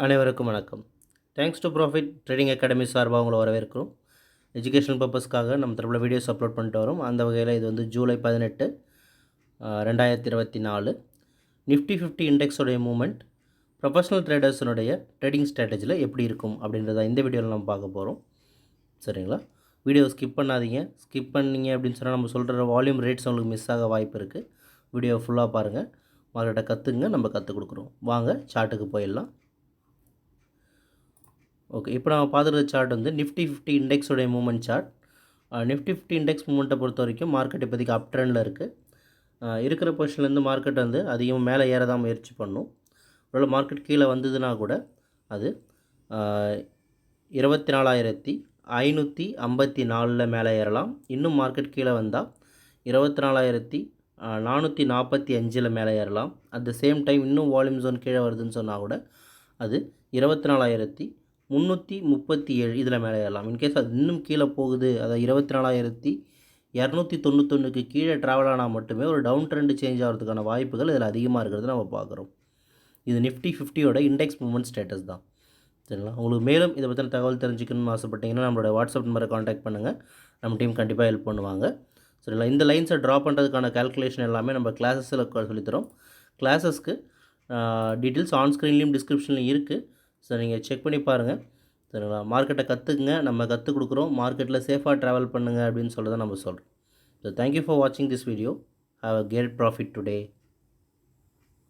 அனைவருக்கும் வணக்கம். Thanks to profit trading academy சார்பாக உங்களை வரவேற்கிறோம். எஜுகேஷனல் பர்பஸ்க்காக நம்ம தரப்புல வீடியோஸ் அப்லோட் பண்ணிட்டு வரோம். அந்த வகையில் இது வந்து ஜூலை 18, 2024 நிஃப்டி 50 இண்டெக்ஸோடைய மூவ்மெண்ட் ப்ரொஃபஷனல் ட்ரேடர்ஸினுடைய ட்ரேடிங் ஸ்ட்ராட்டஜியில் எப்படி இருக்கும் அப்படின்றத இந்த வீடியோவில் நம்ம பார்க்க போகிறோம். சரிங்களா? வீடியோ ஸ்கிப் பண்ணாதீங்க. ஸ்கிப் பண்ணீங்க அப்படின்னு சொன்னால் நம்ம சொல்கிற வால்யூம் ரேட்ஸ் உங்களுக்கு மிஸ் ஆக வாய்ப்பு இருக்குது. வீடியோ ஃபுல்லாக பாருங்கள். மார்க்கெட்டை கற்றுங்க, நம்ம கற்றுக் கொடுக்குறோம். வாங்க சார்ட்டுக்கு போயிடலாம். ஓகே, இப்போ நம்ம பார்த்துருக்க சார்ட் வந்து நிஃப்டி 50 இண்டெக்ஸோடைய மூவ்மெண்ட் சார்ட். நிஃப்டி 50 இண்டெக்ஸ் மூவ்மெண்ட்டை பொறுத்த வரைக்கும் மார்க்கெட் இப்போதைக்கு அப் ட்ரெண்டில் இருக்குது. இருக்கிற பொசிஷன்லேருந்து மார்க்கெட் வந்து அதிகமாக மேலே ஏற தான் முயற்சி பண்ணும். ஒருவேளை மார்க்கெட் கீழே வந்ததுன்னா கூட அது 24,554 மேலே ஏறலாம். இன்னும் மார்க்கெட் கீழே வந்தால் 24,445 மேலே ஏறலாம். அட் த சேம் டைம் இன்னும் வால்யூம் ஜோன் கீழே வருதுன்னு சொன்னால் கூட அது 24,337 இதில் மேலே ஏறலாம். இன்கேஸ் அது இன்னும் கீழே போகுது, அதாவது 24,291க்கு கீழே ட்ராவல் ஆனால் மட்டுமே ஒரு டவுன் ட்ரெண்ட் சேஞ்ச் ஆகிறதுக்கான வாய்ப்புகள் இதில் அதிகமாக இருக்கிறது நம்ம பார்க்குறோம். இது நிஃப்டி 50யோட இண்டெக்ஸ் மூவ்மெண்ட் ஸ்டேட்டஸ் தான். சரிங்களா? உங்களுக்கு மேலும் இதை பற்றின தகவல் தெரிஞ்சுக்கணும்னு ஆசைப்பட்டீங்கன்னா நம்மளோட வாட்ஸ்அப் நம்பரை காண்டாக்ட் பண்ணுங்கள். நம்ம டீம் கண்டிப்பாக ஹெல்ப் பண்ணுவாங்க. சரிங்களா? இந்த லைன்ஸை ட்ரா பண்ணுறதுக்கான கால்குலேஷன் எல்லாமே நம்ம கிளாஸஸில் சொல்லித்தரோம். கிளாஸஸ்க்கு டீட்டெயில்ஸ் ஆன் ஸ்க்ரீன்லேயும் டிஸ்கிரிப்ஷன்லையும் இருக்குது. ஸோ நீங்கள் செக் பண்ணி பாருங்கள். சரிங்களா? மார்க்கெட்டை கற்றுக்குங்க, நம்ம கற்றுக் கொடுக்குறோம். மார்க்கெட்டில் சேஃபாக ட்ராவல் பண்ணுங்கள் அப்படின்னு சொல்லி தான் நம்ம சொல்கிறோம். ஸோ தேங்க்யூ ஃபார் வாட்சிங் this video. Have a great profit today.